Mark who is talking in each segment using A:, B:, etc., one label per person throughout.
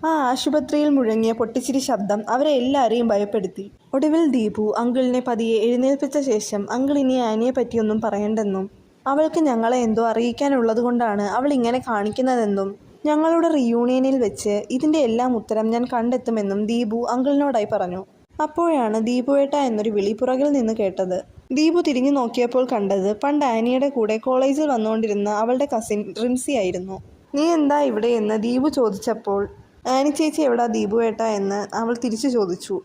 A: ആ ആശുപത്രിയിൽ മുഴങ്ങിയ പൊട്ടിച്ചിരി ശബ്ദം അവരെ എല്ലാവരെയും ഭയപ്പെടുത്തി. ഒടുവിൽ ദീപു അങ്കിളിനെ പതിയെ എഴുന്നേൽപ്പിച്ച ശേഷം അങ്കിൾ ഇനി ആനിയെ പറ്റിയൊന്നും പറയണ്ടെന്നും അവൾക്ക് ഞങ്ങളെ എന്തോ അറിയിക്കാനുള്ളതുകൊണ്ടാണ് അവൾ ഇങ്ങനെ കാണിക്കുന്നതെന്നും ഞങ്ങളുടെ റിയൂണിയനിൽ വെച്ച് ഇതിൻ്റെ എല്ലാം ഉത്തരം ഞാൻ കണ്ടെത്തുമെന്നും ദീപു അങ്കിളിനോടായി പറഞ്ഞു. അപ്പോഴാണ് ദീപുവേട്ട എന്നൊരു വിളി പുറകിൽ നിന്ന് കേട്ടത്. ദീപു തിരിഞ്ഞു നോക്കിയപ്പോൾ കണ്ടത് പണ്ട് ആനിയുടെ കൂടെ കോളേജിൽ വന്നുകൊണ്ടിരുന്ന അവളുടെ കസിൻ റിൻസി ആയിരുന്നു. നീ എന്താ ഇവിടെ എന്ന് ദീപു ചോദിച്ചപ്പോൾ ആനി ചേച്ചി എവിടാ ദീപുവേട്ട എന്ന് അവൾ തിരിച്ചു ചോദിച്ചു.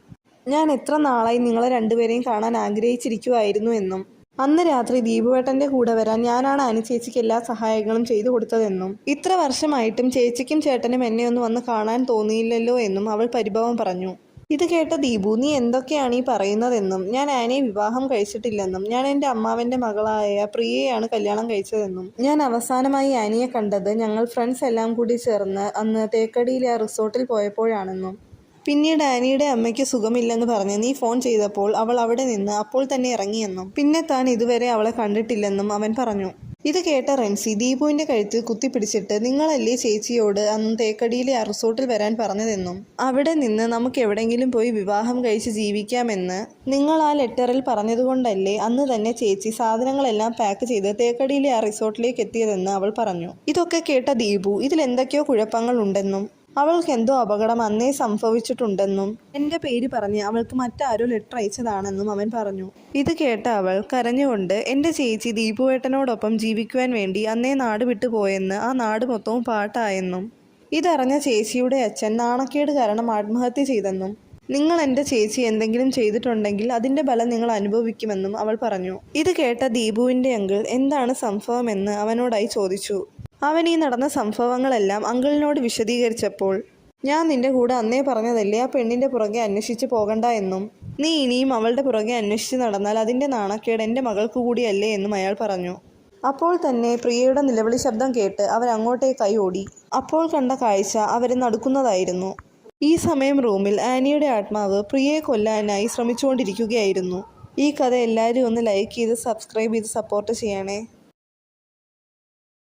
A: ഞാൻ എത്ര നാളായി നിങ്ങളെ രണ്ടുപേരെയും കാണാൻ ആഗ്രഹിച്ചിരിക്കുമായിരുന്നു എന്നും അന്ന് രാത്രി ദീപുവേട്ടൻ്റെ കൂടെ വരാൻ ഞാനാണ് ആനി ചേച്ചിക്ക് എല്ലാ സഹായങ്ങളും ചെയ്തു കൊടുത്തതെന്നും ഇത്ര വർഷമായിട്ടും ചേച്ചിക്കും ചേട്ടനും എന്നെ ഒന്ന് വന്ന് കാണാൻ തോന്നിയില്ലല്ലോ എന്നും അവൾ പരിഭവം പറഞ്ഞു. ഇത് കേട്ട ദീപു നീ എന്തൊക്കെയാണ് ഈ പറയുന്നതെന്നും ഞാൻ ആനിയെ വിവാഹം കഴിച്ചിട്ടില്ലെന്നും ഞാൻ എൻ്റെ അമ്മാവൻ്റെ മകളായ പ്രിയയാണ് കല്യാണം കഴിച്ചതെന്നും ഞാൻ അവസാനമായി ആനിയെ കണ്ടത് ഞങ്ങൾ ഫ്രണ്ട്സ് എല്ലാം കൂടി ചേർന്ന് അന്ന് തേക്കടിയിലെ ആ റിസോർട്ടിൽ പോയപ്പോഴാണെന്നും പിന്നീട് ആനിയുടെ അമ്മയ്ക്ക് സുഖമില്ലെന്ന് പറഞ്ഞ് നീ ഫോൺ ചെയ്തപ്പോൾ അവൾ അവിടെ നിന്ന് അപ്പോൾ തന്നെ ഇറങ്ങിയെന്നും പിന്നെ താൻ ഇതുവരെ അവളെ കണ്ടിട്ടില്ലെന്നും അവൻ പറഞ്ഞു. ഇത് കേട്ട റിൻസി ദീപുവിൻ്റെ കഴുത്തിൽ കുത്തിപ്പിടിച്ചിട്ട് നിങ്ങളല്ലേ ചേച്ചിയോട് അന്ന് തേക്കടിയിലെ ആ റിസോർട്ടിൽ വരാൻ പറഞ്ഞതെന്നും അവിടെ നിന്ന് നമുക്ക് എവിടെയെങ്കിലും പോയി വിവാഹം കഴിച്ച് ജീവിക്കാമെന്ന് നിങ്ങൾ ആ ലെറ്ററിൽ പറഞ്ഞതുകൊണ്ടല്ലേ അന്ന് തന്നെ ചേച്ചി സാധനങ്ങളെല്ലാം പാക്ക് ചെയ്ത് തേക്കടിയിലെ ആ റിസോർട്ടിലേക്ക് എത്തിയതെന്ന് അവൾ പറഞ്ഞു. ഇതൊക്കെ കേട്ട ദീപു ഇതിലെന്തൊക്കെയോ കുഴപ്പങ്ങൾ ഉണ്ടെന്നും അവൾക്ക് എന്തോ അപകടം അന്നേ സംഭവിച്ചിട്ടുണ്ടെന്നും എൻ്റെ പേര് പറഞ്ഞ് അവൾക്ക് മറ്റാരോ ലെറ്റർ അയച്ചതാണെന്നും അവൻ പറഞ്ഞു. ഇത് കേട്ട അവൾ കരഞ്ഞുകൊണ്ട് എൻ്റെ ചേച്ചി ദീപുവേട്ടനോടൊപ്പം ജീവിക്കുവാൻ വേണ്ടി അന്നേ നാട് വിട്ടു പോയെന്ന് ആ നാട് മൊത്തവും പാട്ടായെന്നും ഇതറിഞ്ഞ ചേച്ചിയുടെ അച്ഛൻ നാണക്കേട് കാരണം ആത്മഹത്യ ചെയ്തെന്നും നിങ്ങൾ എൻ്റെ ചേച്ചി എന്തെങ്കിലും ചെയ്തിട്ടുണ്ടെങ്കിൽ അതിൻ്റെ ഫലം നിങ്ങൾ അനുഭവിക്കുമെന്നും അവൾ പറഞ്ഞു. ഇത് കേട്ട ദീപുവിൻ്റെ അങ്കിൾ എന്താണ് സംഭവമെന്ന് അവനോടായി ചോദിച്ചു. അവൻ ഈ നടന്ന സംഭവങ്ങളെല്ലാം അങ്കിളിനോട് വിശദീകരിച്ചപ്പോൾ ഞാൻ നിന്റെ കൂടെ അന്നേ പറഞ്ഞതല്ലേ ആ പെണ്ണിൻ്റെ പുറകെ അന്വേഷിച്ച് പോകണ്ട എന്നും നീ ഇനിയും അവളുടെ പുറകെ അന്വേഷിച്ച് നടന്നാൽ അതിൻ്റെ നാണക്കേട് എൻ്റെ മകൾക്ക് കൂടിയല്ലേ എന്നും അയാൾ പറഞ്ഞു. അപ്പോൾ തന്നെ പ്രിയയുടെ നിലവിളി ശബ്ദം കേട്ട് അവരങ്ങോട്ടേക്കായി ഓടി. അപ്പോൾ കണ്ട കാഴ്ച അവരെ നടുക്കുന്നതായിരുന്നു. ഈ സമയം റൂമിൽ ആനിയുടെ ആത്മാവ് പ്രിയയെ കൊല്ലാനായി ശ്രമിച്ചുകൊണ്ടിരിക്കുകയായിരുന്നു. ഈ കഥ എല്ലാവരും ഒന്ന് ലൈക്ക് ചെയ്ത് സബ്സ്ക്രൈബ് ചെയ്ത് സപ്പോർട്ട് ചെയ്യണേ.